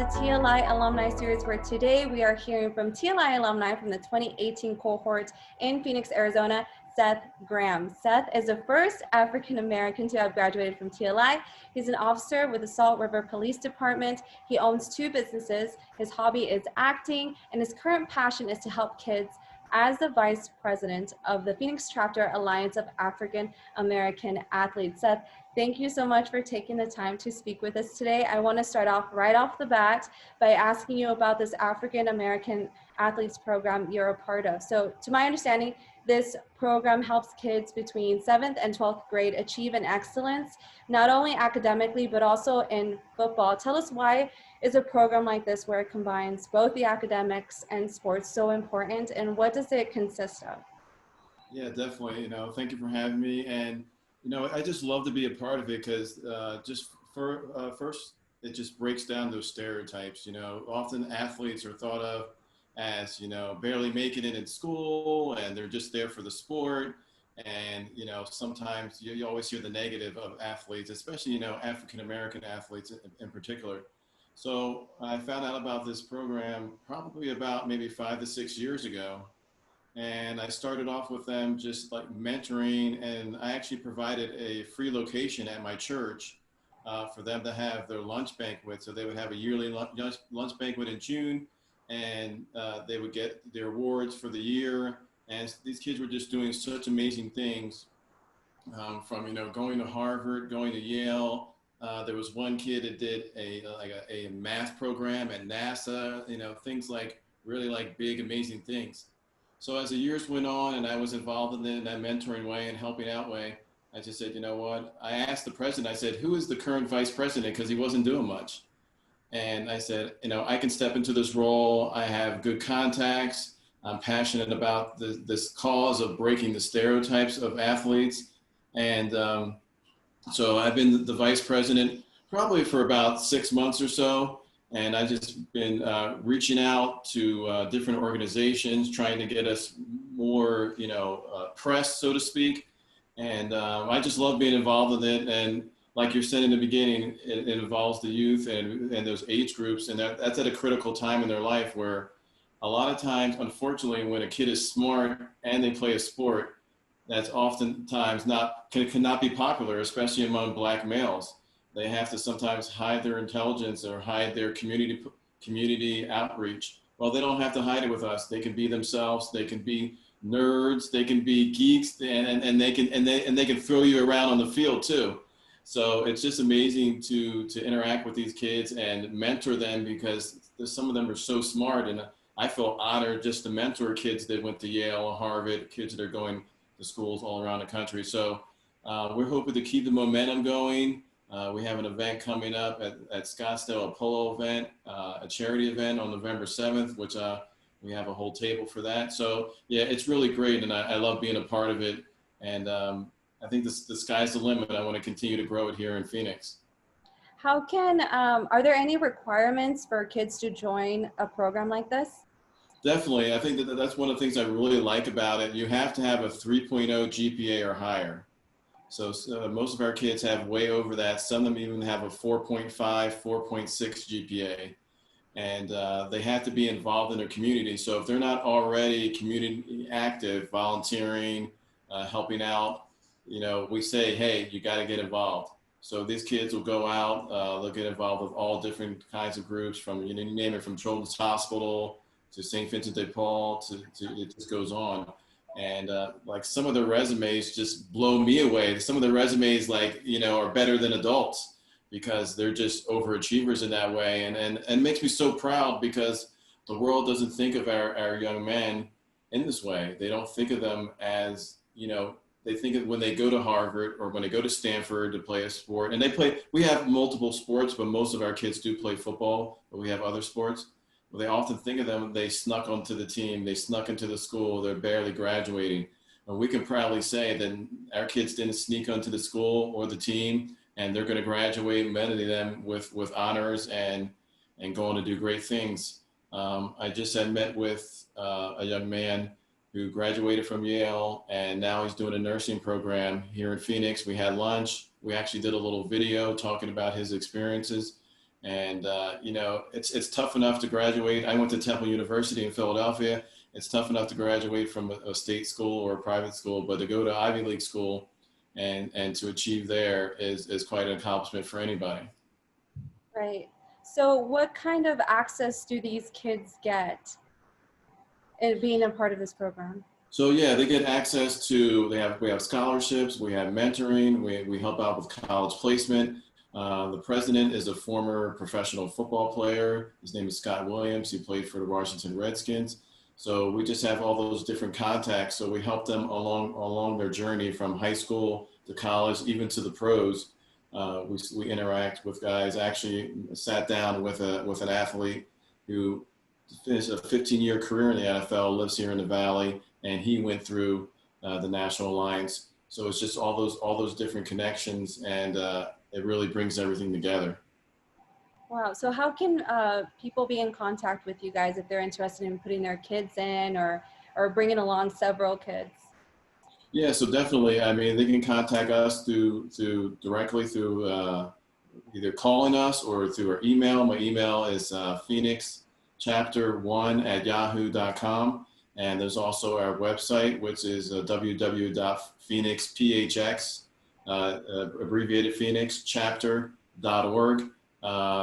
the TLI Alumni Series, where today we are hearing from TLI alumni from the 2018 cohort in Phoenix, Arizona, Seth Graham. Seth is the first African American to have graduated from TLI. He's an officer with the Salt River Police Department. He owns 2 businesses. His hobby is acting, and his current passion is to help kids as the vice president of the Phoenix Chapter Alliance of African American Athletes. Seth, thank you so much for taking the time to speak with us today. I want to start off right off the bat by asking you about this African American Athletes program you're a part of. So to my understanding, this program helps kids between 7th and 12th grade achieve an excellence, not only academically, but also in football. Tell us, why is a program like this, where it combines both the academics and sports, so important, and what does it consist of? Yeah, definitely. Thank you for having me. And, I just love to be a part of it because first, it just breaks down those stereotypes. Often athletes are thought of as, barely making it in school, and they're just there for the sport. And, sometimes you always hear the negative of athletes, especially, African-American athletes in particular. So I found out about this program probably about maybe 5 to 6 years ago. And I started off with them just like mentoring, and I actually provided a free location at my church for them to have their lunch banquet. So they would have a yearly lunch banquet in June, and they would get their awards for the year. And these kids were just doing such amazing things, from going to Harvard, going to Yale. There was one kid that did a math program at NASA. Things like really like big, amazing things. So as the years went on and I was involved in that mentoring way and helping out way, I just said, you know what? I asked the president, I said, who is the current vice president? Because he wasn't doing much. And I said, I can step into this role. I have good contacts. I'm passionate about this cause of breaking the stereotypes of athletes. And so I've been the vice president probably for about 6 months or so. And I've just been reaching out to different organizations, trying to get us more, press, so to speak. And I just love being involved in it. And like you said in the beginning, it involves the youth and those age groups. And that's at a critical time in their life, where a lot of times, unfortunately, when a kid is smart and they play a sport, that's oftentimes cannot be popular, especially among Black males. They have to sometimes hide their intelligence or hide their community outreach. Well, they don't have to hide it with us. They can be themselves. They can be nerds. They can be geeks, and they can throw you around on the field too. So it's just amazing to interact with these kids and mentor them, because some of them are so smart, and I feel honored just to mentor kids that went to Yale or Harvard, kids that are going to schools all around the country. So we're hoping to keep the momentum going. We have an event coming up at Scottsdale, a polo event, a charity event on November 7th, which we have a whole table for that. So yeah, it's really great, and I love being a part of it. And I think the sky's the limit. I want to continue to grow it here in Phoenix. Are there any requirements for kids to join a program like this? Definitely. I think that's one of the things I really like about it. You have to have a 3.0 GPA or higher. So most of our kids have way over that. Some of them even have a 4.5, 4.6 GPA. And they have to be involved in their community. So if they're not already community active, volunteering, helping out, we say, hey, you got to get involved. So these kids will go out, they'll get involved with all different kinds of groups, from, you name it, from Children's Hospital to St. Vincent de Paul, to it just goes on. And like some of the resumes just blow me away. Some of the resumes are better than adults, because they're just overachievers in that way. And makes me so proud, because the world doesn't think of our young men in this way. They don't think of them as, they think of when they go to Harvard or when they go to Stanford to play a sport. And we have multiple sports, but most of our kids do play football, but we have other sports. They often think of them, they snuck onto the team, they snuck into the school, they're barely graduating. And we can proudly say that our kids didn't sneak onto the school or the team, and they're going to graduate, many of them with honors and go on to do great things. I just had met with a young man who graduated from Yale, and now he's doing a nursing program here in Phoenix. We had lunch. We actually did a little video talking about his experiences. And, you know, it's tough enough to graduate. I went to Temple University in Philadelphia. It's tough enough to graduate from a state school or a private school, but to go to Ivy League school and to achieve there is quite an accomplishment for anybody. Right. So what kind of access do these kids get in being a part of this program? So yeah, they get access to, we have scholarships, we have mentoring, we help out with college placement. The president is a former professional football player. His name is Scott Williams. He played for the Washington Redskins. So we just have all those different contacts. So we help them along their journey from high school to college, even to the pros. We interact with guys. Actually sat down with an athlete who finished a 15-year career in the NFL, lives here in the Valley, and he went through the National Alliance. So it's just all those different connections, and it really brings everything together. Wow. So how can people be in contact with you guys if they're interested in putting their kids in or bringing along several kids? Yeah, so definitely. I mean, they can contact us directly through either calling us or through our email. My email is phoenixchapter1@yahoo.com. And there's also our website, which is www.phoenixphx, abbreviated phoenixchapter.org.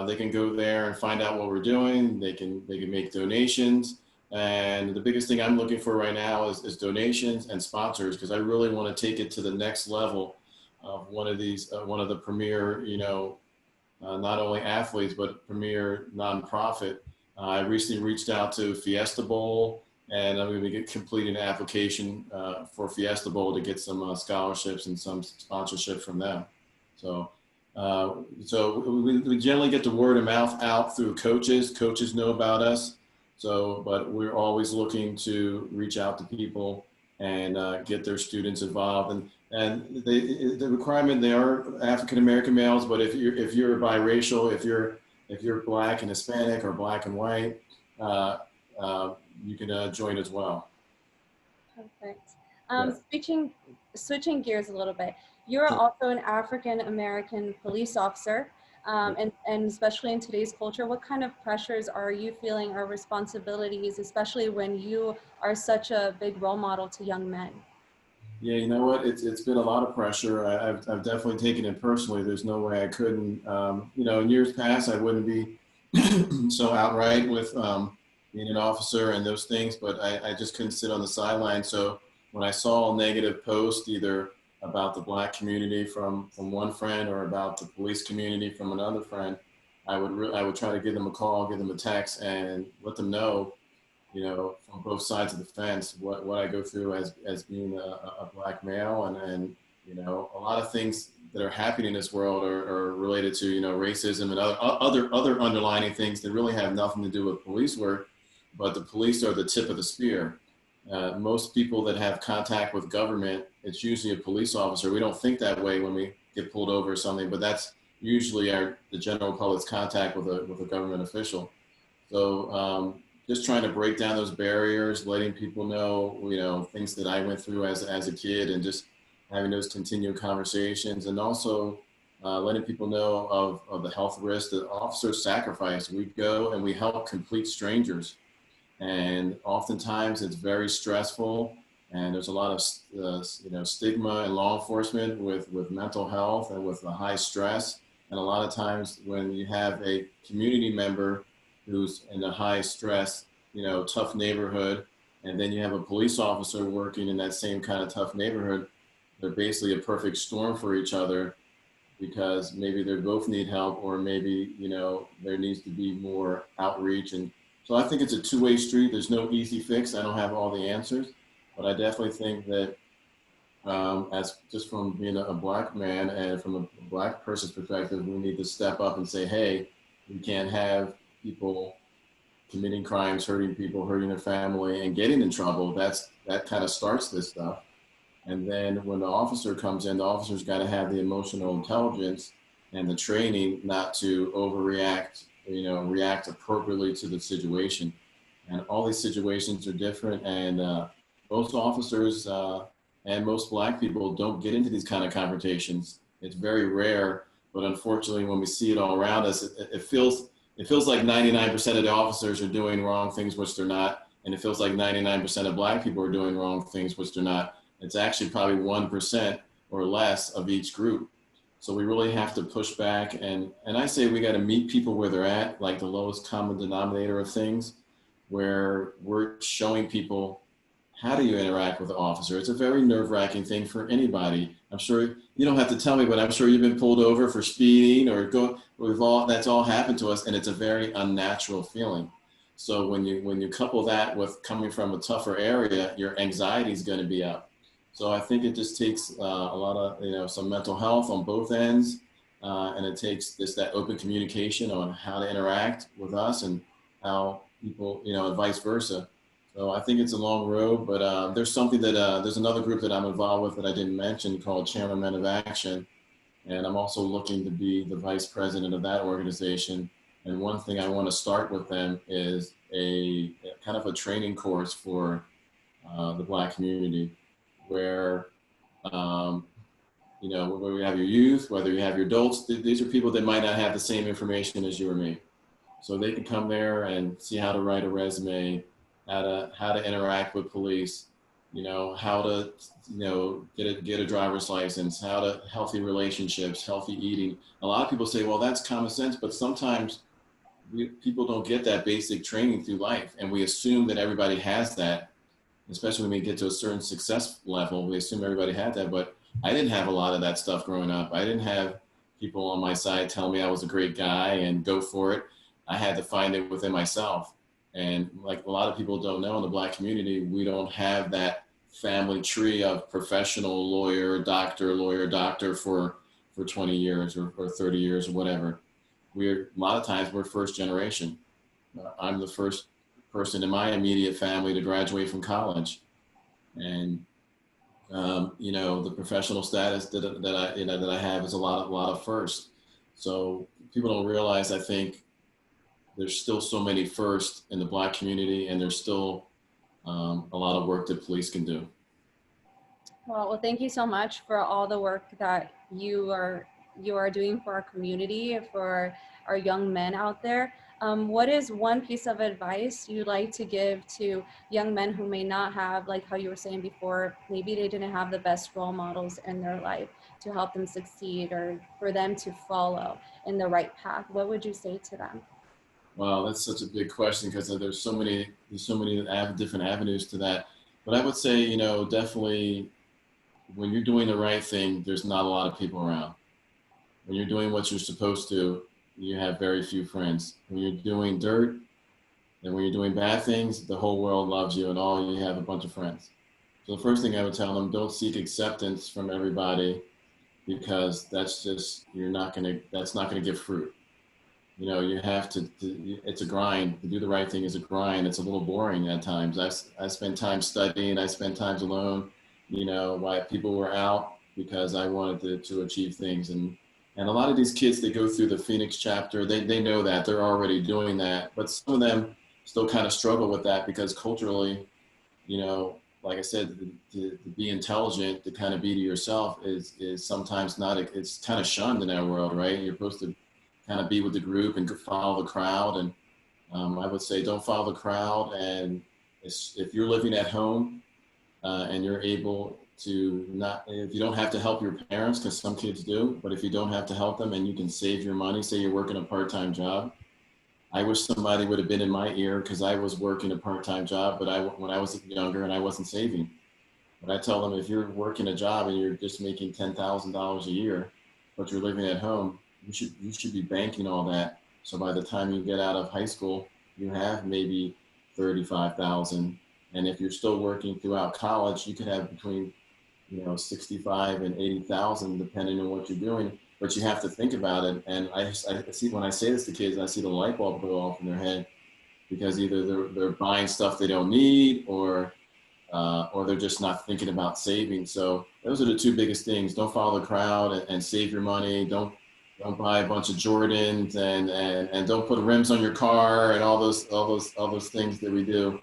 They can go there and find out what we're doing. They can make donations. And the biggest thing I'm looking for right now is donations and sponsors, because I really want to take it to the next level of one of the premier, you know, not only athletes, but premier nonprofit. I recently reached out to Fiesta Bowl, and I'm going to be completing an application for Fiesta Bowl to get some scholarships and some sponsorship from them. So, we generally get the word of mouth out through coaches. Coaches know about us. So, but we're always looking to reach out to people and get their students involved. And the requirement, they are African American males, but if you're biracial, if you're Black and Hispanic or Black and white, you can join as well. Perfect. Yeah. Switching gears a little bit, you're also an African American police officer, and especially in today's culture, what kind of pressures are you feeling or responsibilities, especially when you are such a big role model to young men? Yeah, you know what? It's been a lot of pressure. I've definitely taken it personally. There's no way I couldn't. You know, in years past, I wouldn't be so outright with being an officer and those things, but I just couldn't sit on the sideline. So when I saw a negative post, either about the Black community from one friend or about the police community from another friend, I would try to give them a call, give them a text, and let them know, you know, from both sides of the fence, what I go through as being a Black male, and you know, a lot of things that are happening in this world are related to, you know, racism and other underlining things that really have nothing to do with police work, but the police are the tip of the spear. Most people that have contact with government, it's usually a police officer. We don't think that way when we get pulled over or something, but that's usually the general public's contact with a government official. So just trying to break down those barriers, letting people know, you know, things that I went through as a kid, and just having those continued conversations, and also letting people know of the health risks that officers sacrifice. We go and we help complete strangers, and oftentimes it's very stressful, and there's a lot of you know, stigma in law enforcement with mental health and with the high stress. And a lot of times when you have a community member who's in a high stress, you know, tough neighborhood, and then you have a police officer working in that same kind of tough neighborhood, they're basically a perfect storm for each other, because maybe they both need help, or maybe, you know, there needs to be more outreach. And so I think it's a two-way street. There's no easy fix. I don't have all the answers, but I definitely think that as just from being a Black man and from a Black person's perspective, we need to step up and say, hey, we can't have people committing crimes, hurting people, hurting their family, and getting in trouble. That kind of starts this stuff. And then when the officer comes in, the officer's got to have the emotional intelligence and the training not to overreact, you know, react appropriately to the situation. And all these situations are different, and most officers and most Black people don't get into these kind of confrontations. It's very rare But unfortunately, when we see it all around us, it feels like 99% of the officers are doing wrong things, which they're not. And it feels like 99% of Black people are doing wrong things, which they're not. It's actually probably 1% or less of each group. So we really have to push back. And I say we got to meet people where they're at, like the lowest common denominator of things, where we're showing people, how do you interact with an officer? It's a very nerve-wracking thing for anybody. I'm sure you don't have to tell me, but I'm sure you've been pulled over for speeding or that's all happened to us, and it's a very unnatural feeling. So when you couple that with coming from a tougher area, your anxiety is going to be up. So I think it just takes a lot of some mental health on both ends, and it takes that open communication on how to interact with us and how people and vice versa. So I think it's a long road, but there's something that there's another group that I'm involved with that I didn't mention called Chairman Men of Action, and I'm also looking to be the vice president of that organization. And one thing I want to start with them is a kind of a training course for the Black community, where where we have your youth, whether you have your adults. These are people that might not have the same information as you or me, so they can come there and see how to write a resume, how to interact with police, how to get a driver's license, how to healthy relationships, healthy eating. A lot of people say, well, that's common sense, but sometimes people don't get that basic training through life, and we assume that everybody has that. Especially when we get to a certain success level, we assume everybody had that, but I didn't have a lot of that stuff growing up. I didn't have people on my side tell me I was a great guy and go for it. I had to find it within myself. And like a lot of people don't know, in the Black community, we don't have that family tree of professional lawyer, doctor for 20 years or 30 years or whatever. A lot of times we're first generation. I'm the first person in my immediate family to graduate from college. And the professional status that I have is a lot of first. So people don't realize, I think, there's still so many first in the Black community, and there's still a lot of work that police can do. Well, thank you so much for all the work that you are doing for our community, for our young men out there. What is one piece of advice you'd like to give to young men who may not have, like how you were saying before, maybe they didn't have the best role models in their life to help them succeed or for them to follow in the right path? What would you say to them? Wow, that's such a big question, because there's so many different avenues to that. But I would say, definitely when you're doing the right thing, there's not a lot of people around. When you're doing what you're supposed to, you have very few friends. When you're doing dirt and when you're doing bad things, the whole world loves you and all you have a bunch of friends. So the first thing I would tell them, don't seek acceptance from everybody, because that's not gonna give fruit. You have to, it's a grind. To do the right thing is a grind. It's a little boring at times. I spent time studying, I spent times alone, while people were out, because I wanted to achieve things. And a lot of these kids that go through the Phoenix chapter, they know that, they're already doing that. But some of them still kind of struggle with that, because culturally, like I said, to be intelligent, to kind of be to yourself is sometimes not, it's kind of shunned in our world, right? You're supposed to kind of be with the group and follow the crowd. And I would say don't follow the crowd. And if you're living at home and you're able to if you don't have to help your parents, because some kids do, but if you don't have to help them and you can save your money, say you're working a part-time job. I wish somebody would have been in my ear, because I was working a part-time job, but when I was younger and I wasn't saving. But I tell them, if you're working a job and you're just making $10,000 a year, but you're living at home, you should be banking all that. So by the time you get out of high school, you have maybe 35,000. And if you're still working throughout college, you could have between 65 and 80,000, depending on what you're doing. But you have to think about it. And I see, when I say this to kids, I see the light bulb go off in their head, because either they're buying stuff they don't need, or they're just not thinking about saving. So those are the two biggest things. Don't follow the crowd, and save your money. Don't buy a bunch of Jordans, and don't put rims on your car, and all those things that we do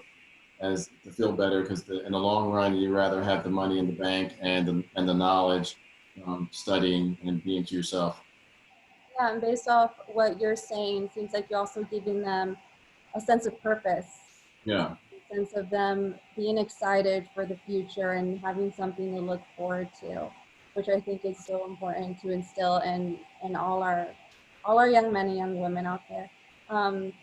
as to feel better, because in the long run, you rather have the money in the bank and the knowledge, studying and being to yourself. Yeah, and based off what you're saying, seems like you're also giving them a sense of purpose, Yeah. a sense of them being excited for the future and having something to look forward to, which I think is so important to instill in all our young men and young women out there. Um,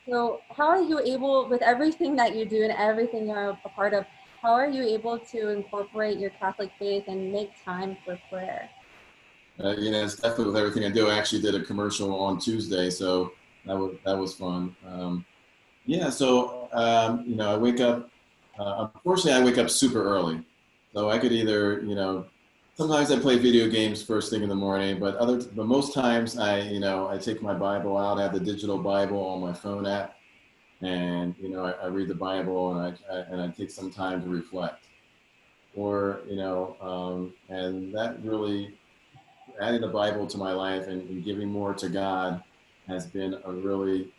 so how are you able, with everything that you do and everything you're a part of, how are you able to incorporate your Catholic faith and make time for prayer? It's definitely with everything I do. I actually did a commercial on Tuesday, so that was fun. I wake up. Unfortunately, I wake up super early, so I could either, sometimes I play video games first thing in the morning, but most times I take my Bible out. I have the digital Bible on my phone app, and I read the Bible, and I take some time to reflect, and that really adding the Bible to my life and giving more to God has been a really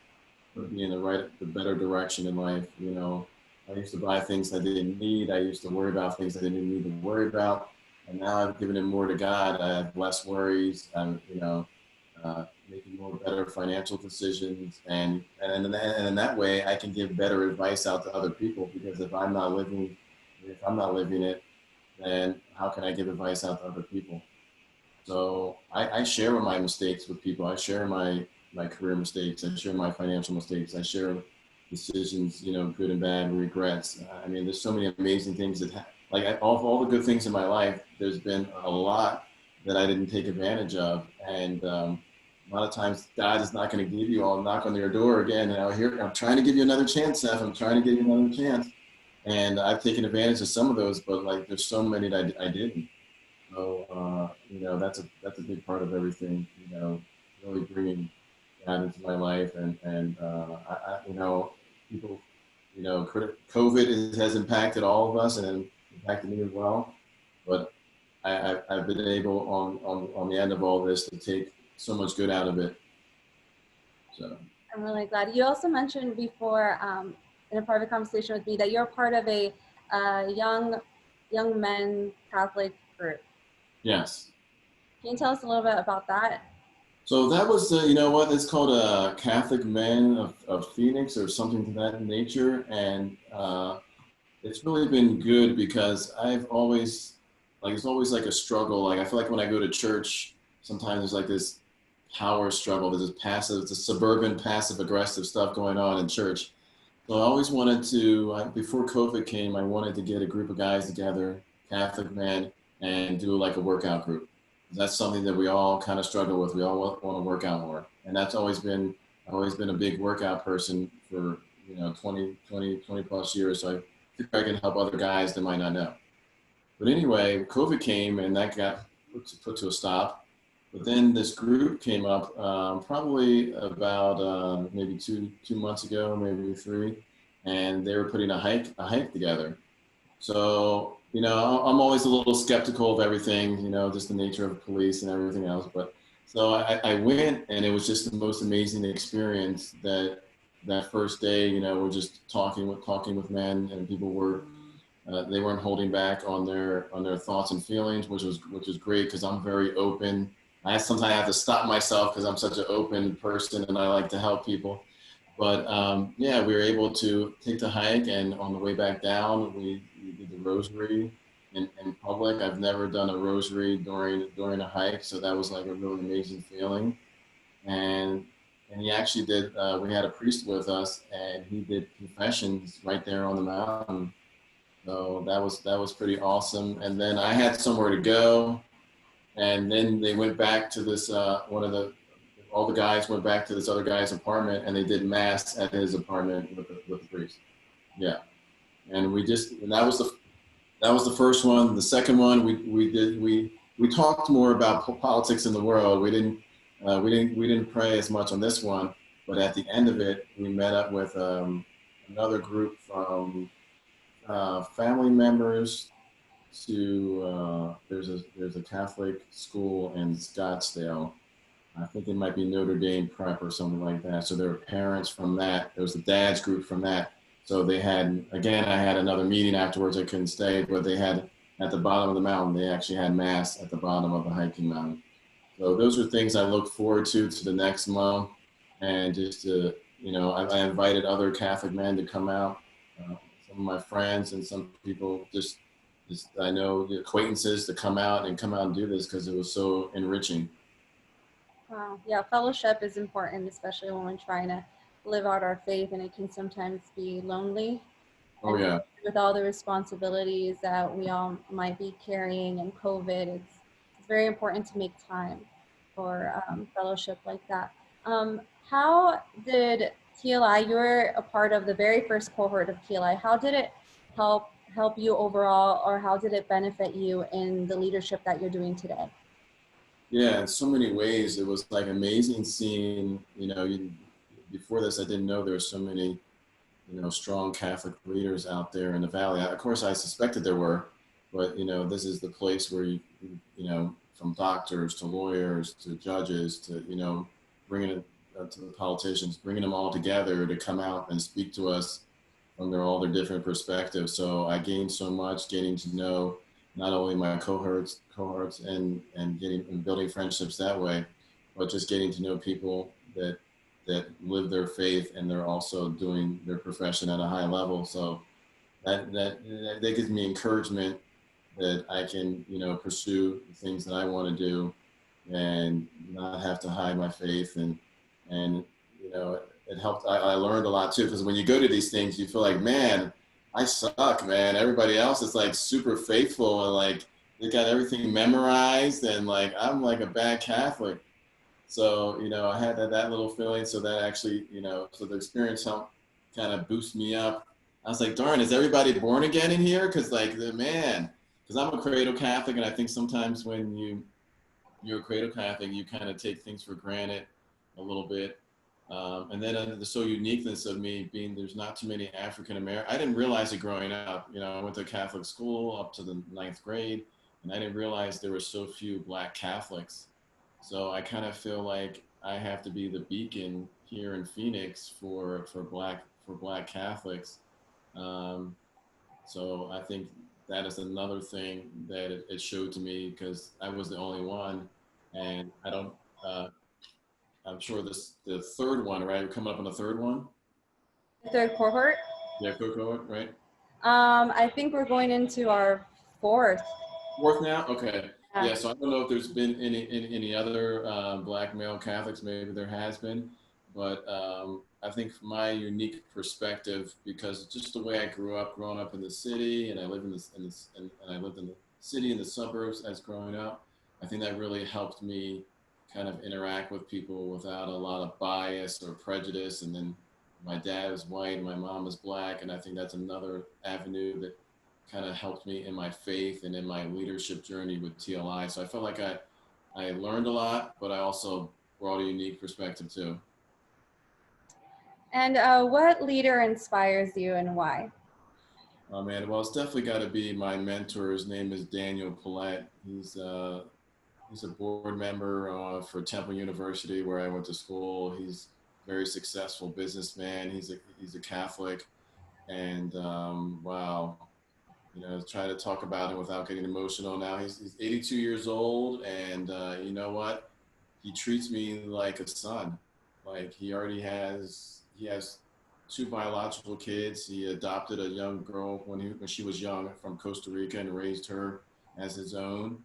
put me in the better direction in life. I used to buy things I didn't need. I used to worry about things I didn't need to worry about. And now I've given it more to God. I have less worries. I'm, making more better financial decisions. And in that way, I can give better advice out to other people, because if I'm not living it, then how can I give advice out to other people? So I share my mistakes with people. I share my career mistakes. I share my financial mistakes. I share decisions, good and bad, regrets. I mean, there's so many amazing things all the good things in my life, there's been a lot that I didn't take advantage of. And a lot of times God is not going to give you, I'll knock on your door again. And I'm trying to give you another chance, Seth. I'm trying to give you another chance. And I've taken advantage of some of those, but like there's so many that I didn't. So that's a big part of everything. Really bringing God into my life, people, COVID has impacted all of us and impacted me as well. But I've been able on the end of all this to take so much good out of it. So I'm really glad. You also mentioned before in a private conversation with me that you're part of a young men Catholic group. yes. Can you tell us a little bit about that? So that was, it's called Catholic Men of Phoenix or something to that nature. And it's really been good because it's always like a struggle. Like I feel like when I go to church, sometimes there's like this power struggle. There's this suburban passive aggressive stuff going on in church. So I always wanted to, before COVID came, I wanted to get a group of guys together, Catholic men, and do like a workout group. That's something that we all kind of struggle with. We all want to work out more. And I've always been a big workout person for, 20 plus years. So I think I can help other guys that might not know. But anyway, COVID came and that got put to a stop. But then this group came up probably about maybe two months ago, maybe three, and they were putting a hike together. So I'm always a little skeptical of everything, just the nature of police and everything else. But so I went, and it was just the most amazing experience. That first day, we're just talking with men, and people were they weren't holding back on their thoughts and feelings, which was great because I'm very open. Sometimes I have to stop myself because I'm such an open person and I like to help people. But we were able to take the hike, and on the way back down, we did the rosary in public. I've never done a rosary during a hike, so that was like a really amazing feeling. And he actually did. We had a priest with us, and he did confessions right there on the mountain. So that was pretty awesome. And then I had somewhere to go, and then they went back to this all the guys went back to this other guy's apartment, and they did mass at his apartment with the priest. Yeah, and that was the first one. The second one we talked more about politics in the world. We didn't pray as much on this one, but at the end of it, we met up with another group from family members to there's a Catholic school in Scottsdale. I think it might be Notre Dame Prep or something like that. So there were parents from that. There was the dad's group from that. So they had, again, I had another meeting afterwards. I couldn't stay, but they had at the bottom of the mountain, they actually had mass at the bottom of the hiking mountain. So those are things I look forward to the next month, and just to, I invited other Catholic men to come out, some of my friends and some people just I know the acquaintances to come out and do this because it was so enriching. Wow. Yeah, fellowship is important, especially when we're trying to live out our faith, and it can sometimes be lonely. Oh And yeah, with all the responsibilities that we all might be carrying and COVID, it's very important to make time for fellowship like that. How did TLI, you were a part of the very first cohort of TLI, how did it help you overall, or how did it benefit you in the leadership that you're doing today? yeah. In so many ways, it was like amazing seeing. Before this, I didn't know there were so many strong Catholic leaders out there in the Valley. Of course, I suspected there were, but this is the place where from doctors to lawyers to judges to bringing it to the politicians, bringing them all together to come out and speak to us from all their different perspectives. So I gained so much, getting to know not only my cohorts, and getting and building friendships that way, but just getting to know people that live their faith and they're also doing their profession at a high level. So that gives me encouragement that I can pursue the things that I want to do and not have to hide my faith. And it helped. I learned a lot too, because when you go to these things you feel like, man, I suck, man. Everybody else is like super faithful and like they got everything memorized, and like I'm like a bad Catholic. So, I had that little feeling. So that actually, so the experience helped kind of boost me up. I was like, darn, is everybody born again in here? Because like because I'm a cradle Catholic, and I think sometimes when you're a cradle Catholic, you kind of take things for granted a little bit. And then the so uniqueness of me being there's not too many African American. I didn't realize it growing up. I went to Catholic school up to the ninth grade, and I didn't realize there were so few Black Catholics. So I kind of feel like I have to be the beacon here in Phoenix for Black Catholics. Um, so I think that is another thing that it showed to me because I was the only one, and I don't. Uh, I'm sure the third one, right? We're coming up on the third one. The third cohort? Yeah, Coco, right? I think we're going into our fourth. Fourth now? Okay. Yeah. Yeah, so I don't know if there's been any other Black male Catholics. Maybe there has been, but I think from my unique perspective, because just the way I grew up, growing up in the city, and I live in this, and I lived in the city and the suburbs as growing up, I think that really helped me kind of interact with people without a lot of bias or prejudice. And then my dad is white, and my mom is Black, and I think that's another avenue that kind of helped me in my faith and in my leadership journey with TLI. So I felt like I learned a lot, but I also brought a unique perspective too. And what leader inspires you and why? Oh man, well, it's definitely got to be my mentor. His name is Daniel Paulette. He's a board member for Temple University, where I went to school. He's a very successful businessman. He's a Catholic, and wow, try to talk about him without getting emotional now. He's 82 years old, and you know what? He treats me like a son. Like he has two biological kids. He adopted a young girl when she was young from Costa Rica and raised her as his own.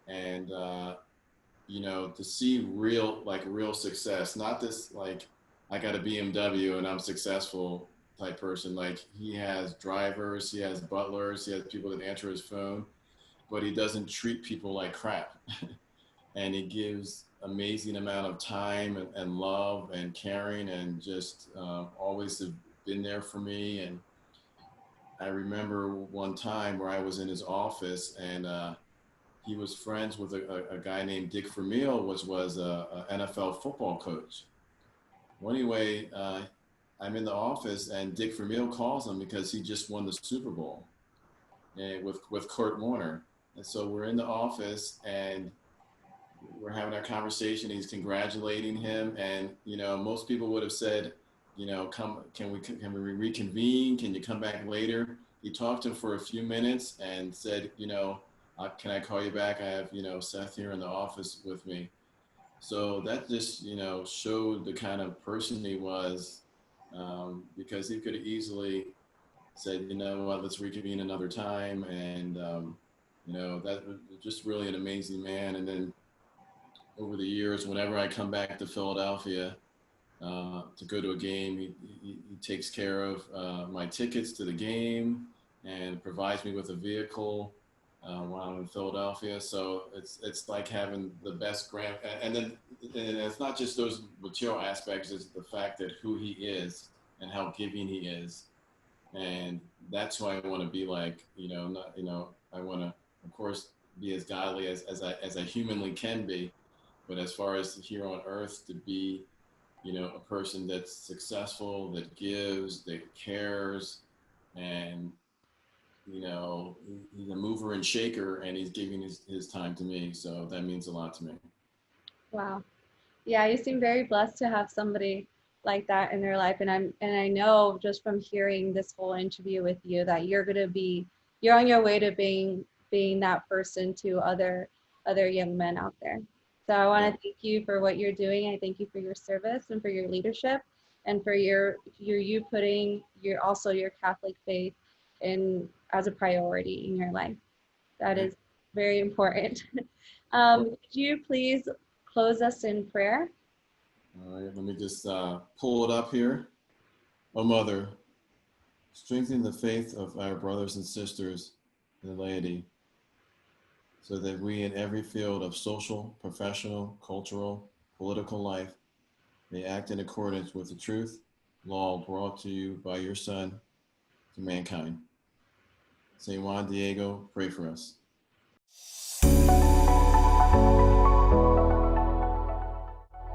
And to see real success, not this like I got a BMW and I'm successful type person. Like he has drivers, he has butlers, he has people that answer his phone, but he doesn't treat people like crap. And he gives amazing amount of time and love and caring, and just always have been there for me. And I remember one time where I was in his office, and he was friends with a guy named Dick Vermeil, which was a NFL football coach. Well, anyway, I'm in the office, and Dick Vermeil calls him because he just won the Super Bowl with Kurt Warner. And so we're in the office, and we're having our conversation. He's congratulating him, and most people would have said, come, can we reconvene? Can you come back later? He talked to him for a few minutes and said, can I call you back? I have Seth here in the office with me. So that just, showed the kind of person he was, because he could have easily said, well, let's reconvene another time. And, that was just really an amazing man. And then over the years, whenever I come back to Philadelphia to go to a game, he takes care of my tickets to the game and provides me with a vehicle while I'm in Philadelphia. So it's like having the best and then and it's not just those material aspects; it's the fact that who he is and how giving he is, and that's who I want to be like. Not I want to, of course, be as godly as I humanly can be, but as far as here on earth to be, a person that's successful, that gives, that cares, and he's a mover and shaker, and he's giving his time to me, so that means a lot to me. Wow. Yeah, you seem very blessed to have somebody like that in their life. And I know just from hearing this whole interview with you that you're on your way to being that person to other young men out there. So I want Yeah. to thank you for what you're doing. I thank you for your service and for your leadership and for you putting your Catholic faith in as a priority in your life. That Right. is very important. All Could you please close us in prayer? right, let me just pull it up here. Oh, Mother, strengthen the faith of our brothers and sisters in the laity, so that we in every field of social, professional, cultural, political life may act in accordance with the truth, law brought to you by your Son to mankind. Saint Juan Diego, pray for us.